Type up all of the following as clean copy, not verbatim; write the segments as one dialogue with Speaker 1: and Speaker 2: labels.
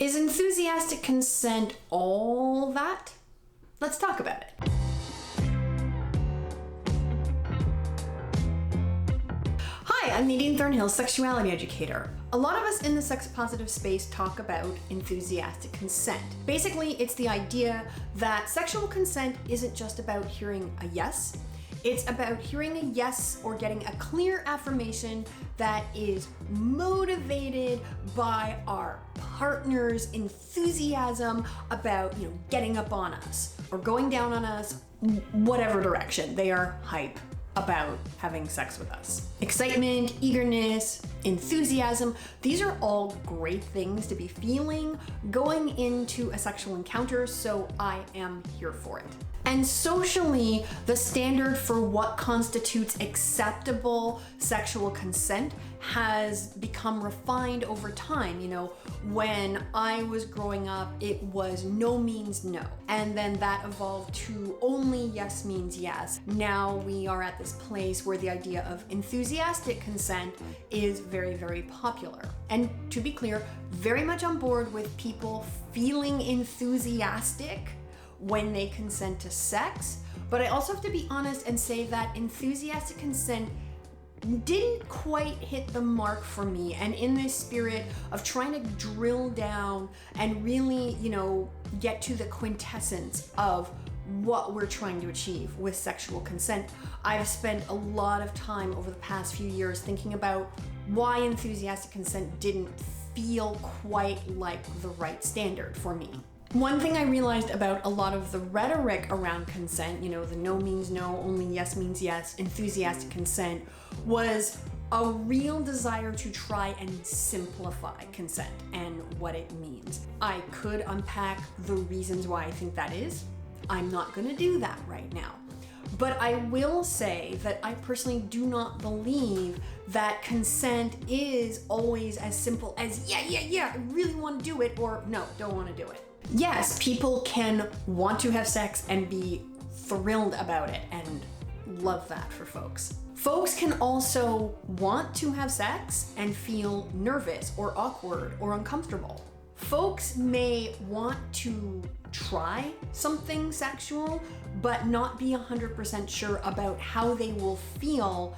Speaker 1: Is enthusiastic consent all that? Let's talk about it. Hi, I'm Nadine Thornhill, sexuality educator. A lot of us in the sex positive space talk about enthusiastic consent. Basically, it's the idea that sexual consent isn't just about hearing a yes. It's about hearing a yes or getting a clear affirmation that is motivated by our partner's enthusiasm about, getting up on us or going down on us, whatever direction. They are hype about having sex with us. Excitement, eagerness, enthusiasm, these are all great things to be feeling going into a sexual encounter, so I am here for it. And socially, the standard for what constitutes acceptable sexual consent has become refined over time. When I was growing up, it was no means no. And then that evolved to only yes means yes. Now we are at this place where the idea of enthusiastic consent is very, very popular. And to be clear, very much on board with people feeling enthusiastic when they consent to sex. But I also have to be honest and say that enthusiastic consent didn't quite hit the mark for me. And in this spirit of trying to drill down and really, get to the quintessence of what we're trying to achieve with sexual consent, I've spent a lot of time over the past few years thinking about why enthusiastic consent didn't feel quite like the right standard for me. One thing I realized about a lot of the rhetoric around consent, the no means no, only yes means yes, enthusiastic consent, was a real desire to try and simplify consent and what it means. I could unpack the reasons why I think that is. I'm not going to do that right now. But I will say that I personally do not believe that consent is always as simple as yeah, I really want to do it, or no, don't want to do it. Yes, people can want to have sex and be thrilled about it, and love that for folks. Folks can also want to have sex and feel nervous or awkward or uncomfortable. Folks may want to try something sexual, but not be 100% sure about how they will feel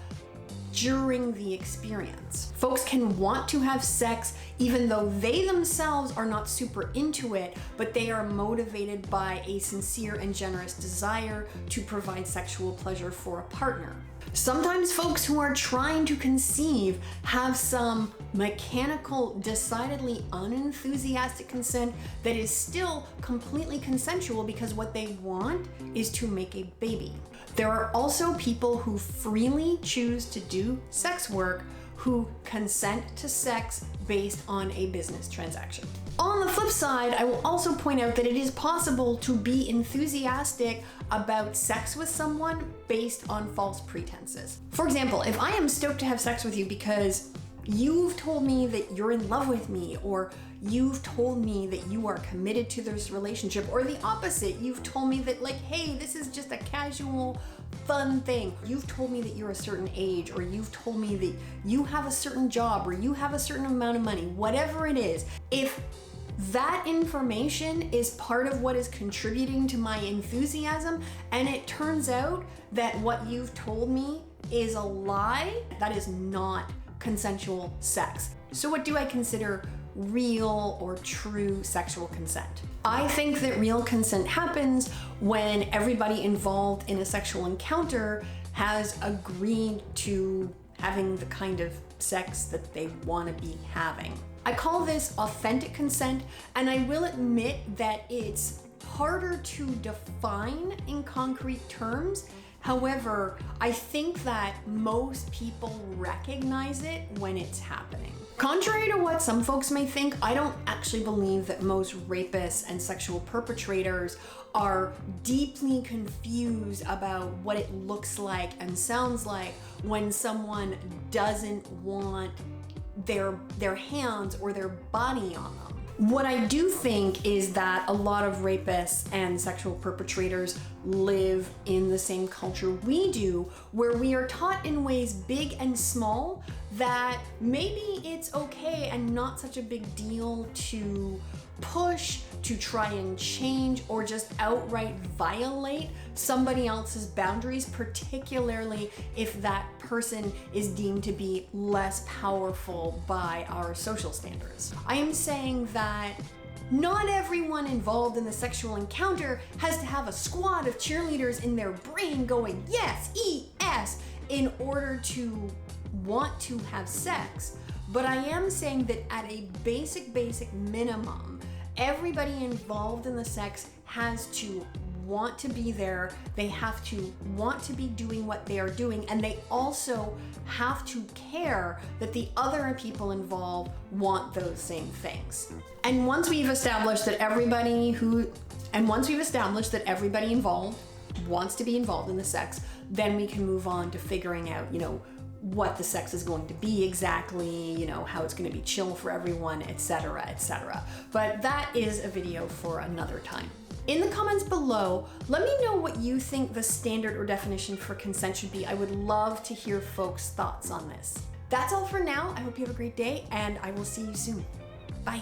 Speaker 1: during the experience. Folks can want to have sex even though they themselves are not super into it, but they are motivated by a sincere and generous desire to provide sexual pleasure for a partner. Sometimes folks who are trying to conceive have some mechanical, decidedly unenthusiastic consent that is still completely consensual because what they want is to make a baby. There are also people who freely choose to do sex work who consent to sex based on a business transaction. On the flip side, I will also point out that it is possible to be enthusiastic about sex with someone based on false pretenses. For example, if I am stoked to have sex with you because you've told me that you're in love with me, or you've told me that you are committed to this relationship, or the opposite, you've told me that hey, this is just a casual, fun thing. You've told me that you're a certain age, or you've told me that you have a certain job, or you have a certain amount of money, whatever it is. If that information is part of what is contributing to my enthusiasm, and it turns out that what you've told me is a lie, that is not consensual sex. So what do I consider real or true sexual consent? I think that real consent happens when everybody involved in a sexual encounter has agreed to having the kind of sex that they want to be having. I call this authentic consent, and I will admit that it's harder to define in concrete terms. However, I think that most people recognize it when it's happening. Contrary to what some folks may think, I don't actually believe that most rapists and sexual perpetrators are deeply confused about what it looks like and sounds like when someone doesn't want their hands or their body on them. What I do think is that a lot of rapists and sexual perpetrators live in the same culture we do, where we are taught in ways big and small that maybe it's okay and not such a big deal to push, to try and change, or just outright violate somebody else's boundaries, particularly if that person is deemed to be less powerful by our social standards. I am saying that not everyone involved in the sexual encounter has to have a squad of cheerleaders in their brain going, yes, ES, in order to want to have sex. But I am saying that at a basic minimum, everybody involved in the sex has to want to be there, they have to want to be doing what they are doing, and they also have to care that the other people involved want those same things. And once we've established that everybody involved wants to be involved in the sex, then we can move on to figuring out, what the sex is going to be exactly, how it's going to be chill for everyone, etc., etc. But that is a video for another time. In the comments below, let me know what you think the standard or definition for consent should be. I would love to hear folks' thoughts on this. That's all for now. I hope you have a great day, and I will see you soon. Bye.